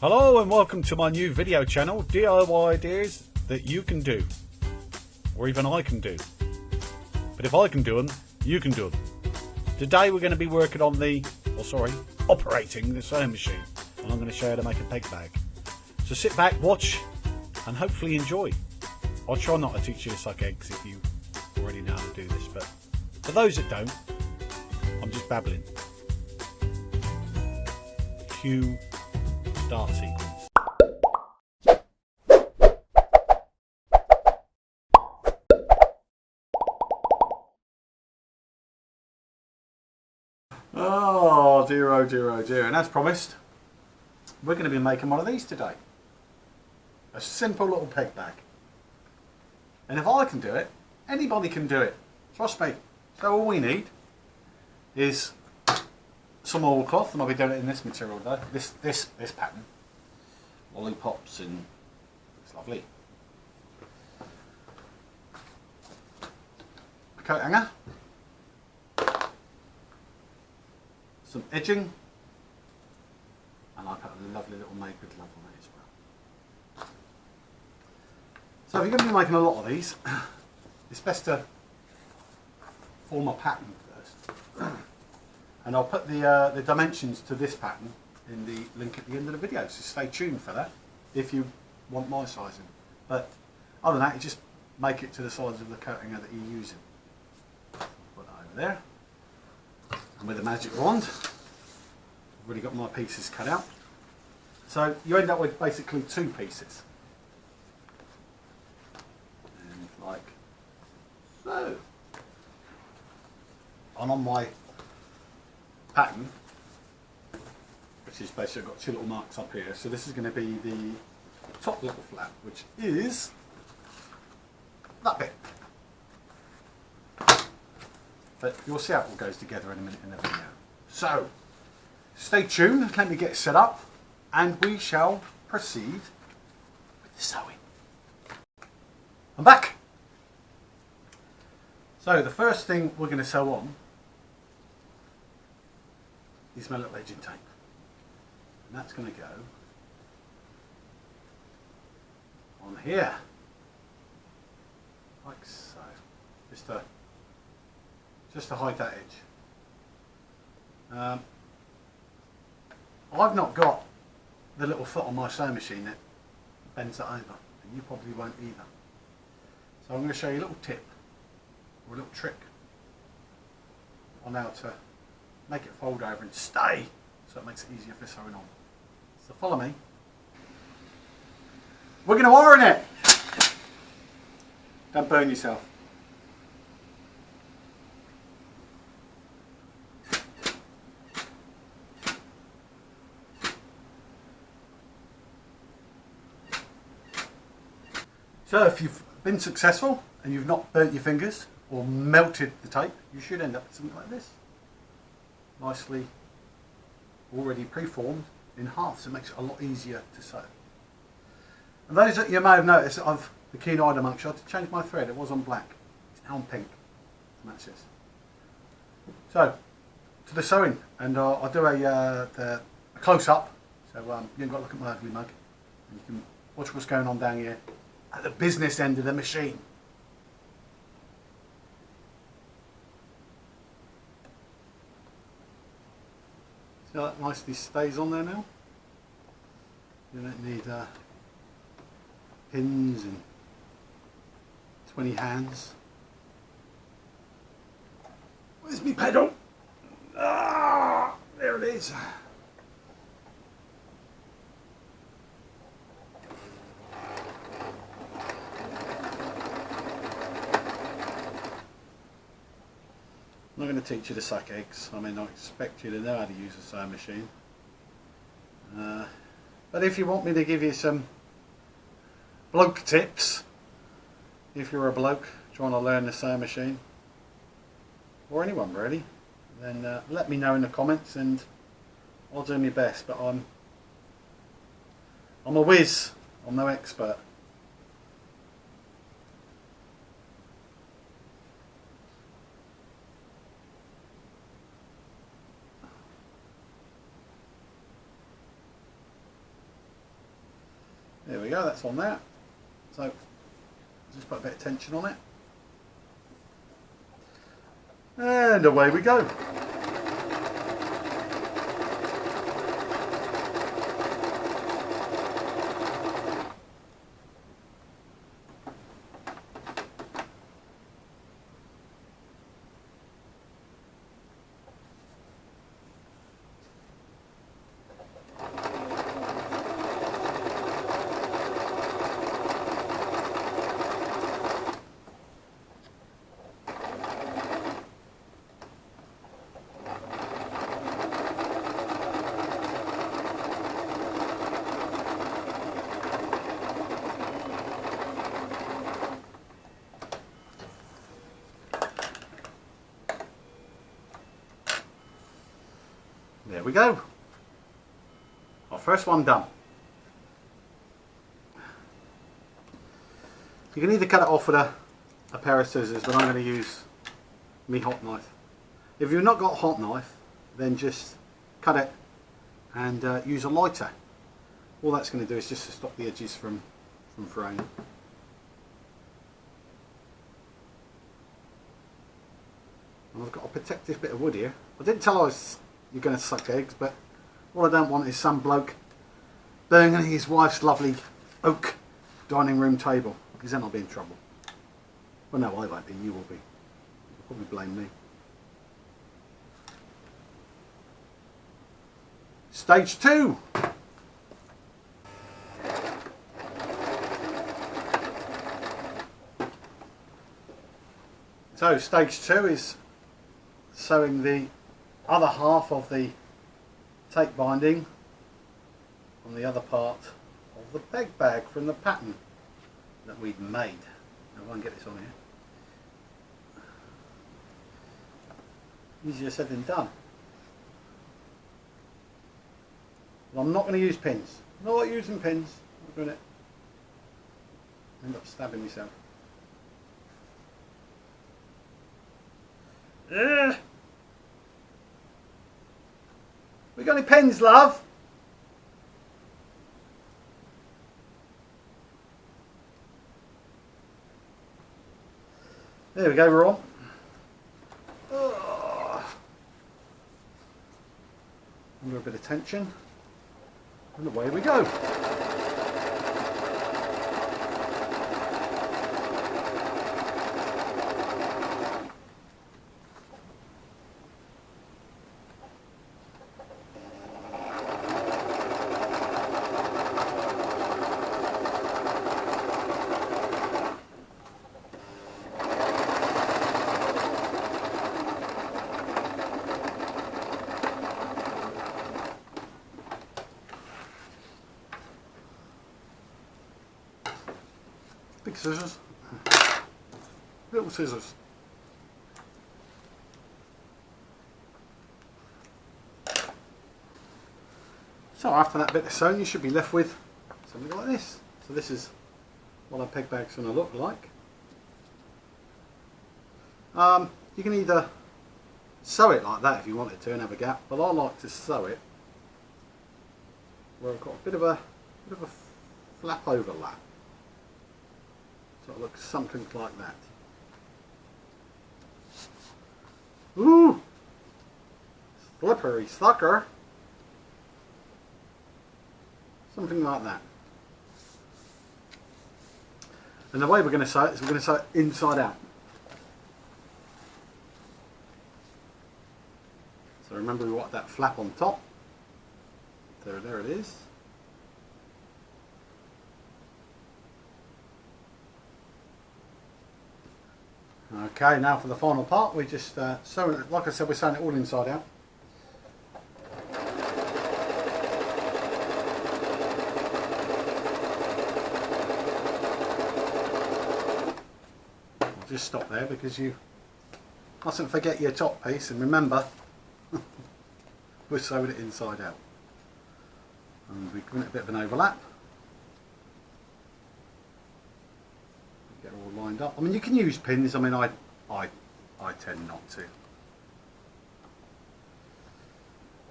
Hello and welcome to my new video channel, DIY ideas that you can do, or even I can do. But if I can do them, you can do them. Today we're going to be working on operating the sewing machine, and I'm going to show you how to make a peg bag. So sit back, watch, and hopefully enjoy. I'll try not to teach you to suck eggs if you already know how to do this, but for those that don't, I'm just babbling. Cue start sequence. Oh dear, oh dear, oh dear. And as promised, we're going to be making one of these today. A simple little peg bag. And if I can do it, anybody can do it. Trust me. So all we need is some oilcloth, and I'll be doing it in this material though. This pattern. Lollipops, and it's lovely. A coat hanger. Some edging. And I put a lovely little made with love on it as well. So if you're going to be making a lot of these, it's best to form a pattern first. And I'll put the dimensions to this pattern in the link at the end of the video, so stay tuned for that if you want my sizing. But other than that, you just make it to the size of the coat hanger that you're using. Put that over there. And with the magic wand, I've already got my pieces cut out. So you end up with basically two pieces. And like so. And on my pattern, which is basically got two little marks up here, so this is going to be the top little flap, which is that bit. But you'll see how it all goes together in a minute in the video. So stay tuned, let me get set up, and we shall proceed with the sewing. I'm back. So the first thing we're going to sew on is my little edging tape, and that's going to go on here, like so, just to hide that edge. I've not got the little foot on my sewing machine that bends it over, and you probably won't either. So I'm going to show you a little tip or a little trick on how to make it fold over and stay, so it makes it easier for sewing on. So follow me. We're going to iron it. Don't burn yourself. So if you've been successful and you've not burnt your fingers or melted the tape, you should end up with something like this. Nicely already preformed in half, so it makes it a lot easier to sew. And those that you may have noticed that I've the keen-eyed amongst you, I had to change my thread. It was on black, it's now on pink to match this. So to the sewing, and I'll do a close-up, so you haven't got to look at my ugly mug, and you can watch what's going on down here at the business end of the machine. See how that nicely stays on there now? You don't need pins and 20 hands. Where's my pedal? Ah, there it is. I'm not going to teach you to suck eggs. I mean, I expect you to know how to use a sewing machine. But if you want me to give you some bloke tips, if you're a bloke trying to learn the sewing machine, or anyone really, then let me know in the comments and I'll do my best. But I'm a whiz, I'm no expert. There we go, that's on there. So just put a bit of tension on it. And away we go. There we go. Our first one done. You can either cut it off with a pair of scissors, but I'm going to use my hot knife. If you've not got a hot knife, then just cut it and use a lighter. All that's going to do is just to stop the edges from fraying. And I've got a protective bit of wood here. I didn't tell you're going to suck eggs, but what I don't want is some bloke burning his wife's lovely oak dining room table, because then I'll be in trouble. Well, no, I won't be, you will be. You'll probably blame me. Stage 2. So stage 2 is sewing the other half of the tape binding on the other part of the peg bag from the pattern that we'd made. Now I won't get this on here. Easier said than done. But I'm not going to use pins. I'm not using pins. I'm not doing it. I end up stabbing myself. We got any pens, love? There we go, we're on. Under a bit of tension, and away we go. Big scissors, little scissors. So after that bit of sewn, you should be left with something like this. So this is what our peg bag's going to look like. You can either sew it like that if you wanted to and have a gap, but I like to sew it where I've got a bit of a flap overlap. So it looks something like that. Ooh! Slippery sucker! Something like that. And the way we're going to sew it is we're going to sew it inside out. So remember we want that flap on top. There it is. Okay, now for the final part, we just sew it, like I said, we're sewing it all inside out. I'll just stop there because you mustn't forget your top piece, and remember, we're sewing it inside out. And we've given it a bit of an overlap. Get all lined up. I mean, you can use pins. I mean, I tend not to.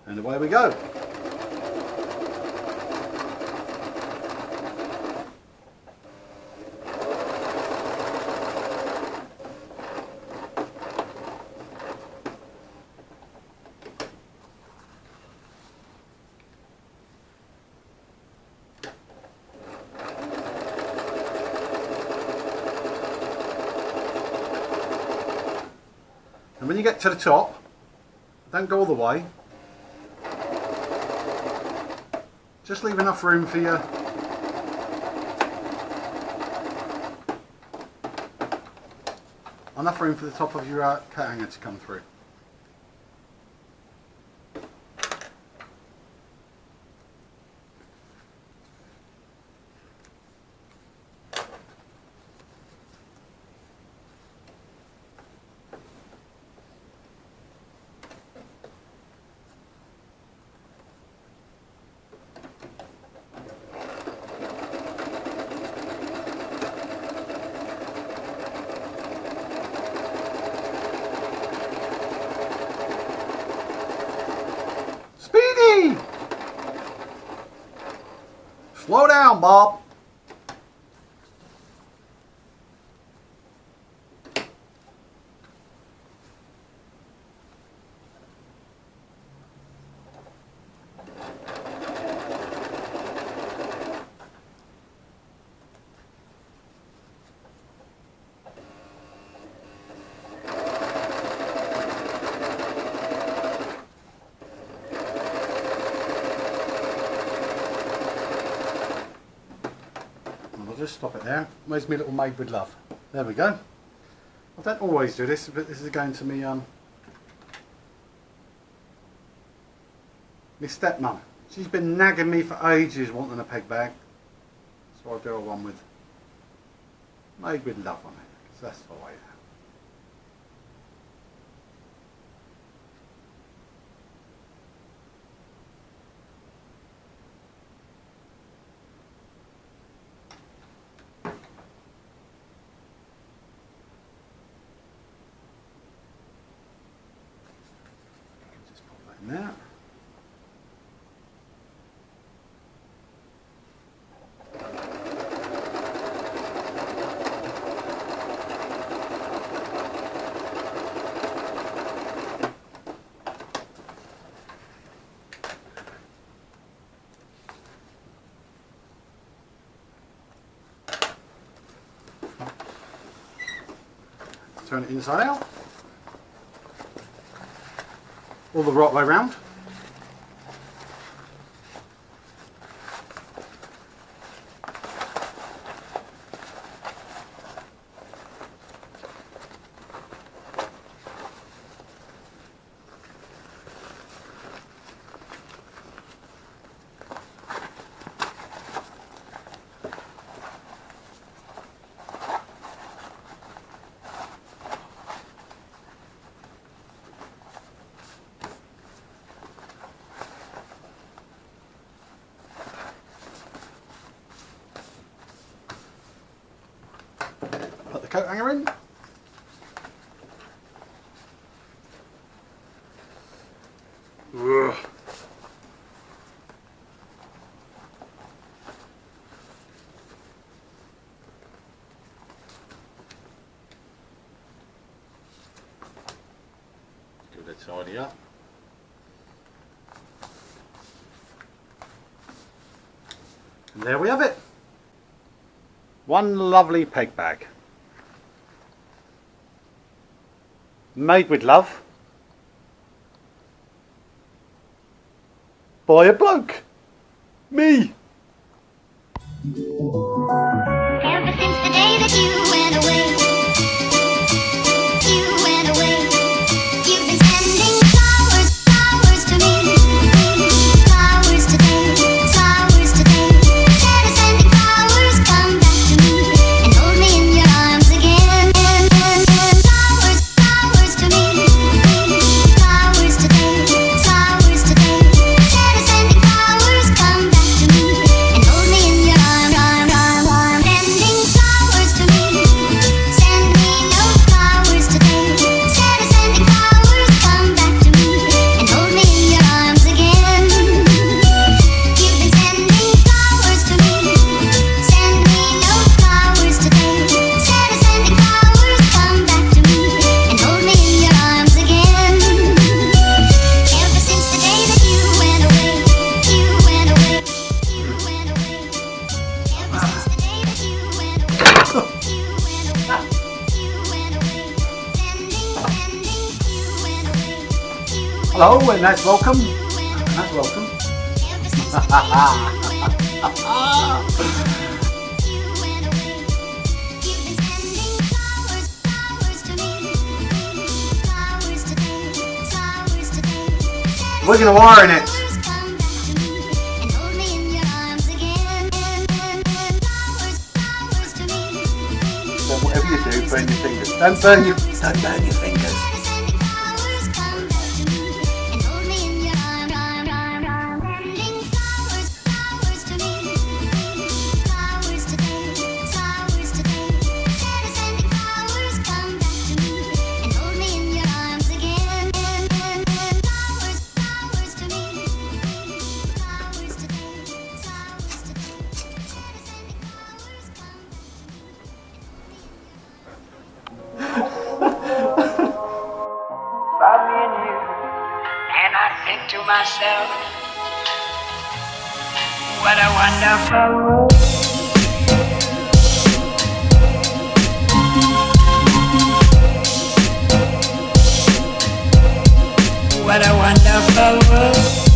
And away we go. when you get to the top, don't go all the way. Just leave enough room for your the top of your coat hanger to come through. Speedy! Slow down, Bob. Just stop it there. Where's my little Made with Love? There we go. I don't always do this, but this is going to me my stepmum. She's been nagging me for ages wanting a peg bag, so I'll do a one with Made with Love on it, because that's the way. There. Turn it inside out, all the right way round. Put the coat hanger in. Ugh. Give it a tidy up. And there we have it. One lovely peg bag. Made with love by a bloke. Me. Ever since the day that you went away, you've been sending flowers, flowers to me, flowers today, instead of sending flowers, come back to me and hold me in your arms again. Flowers, flowers to me, flowers today, instead of sending flowers, come back to me Hello, and that's welcome. And that's welcome. We're gonna wire in it. So whatever you do, burn your fingers. Don't burn your fingers. About me and you, and I think to myself, what a wonderful world. What a wonderful world.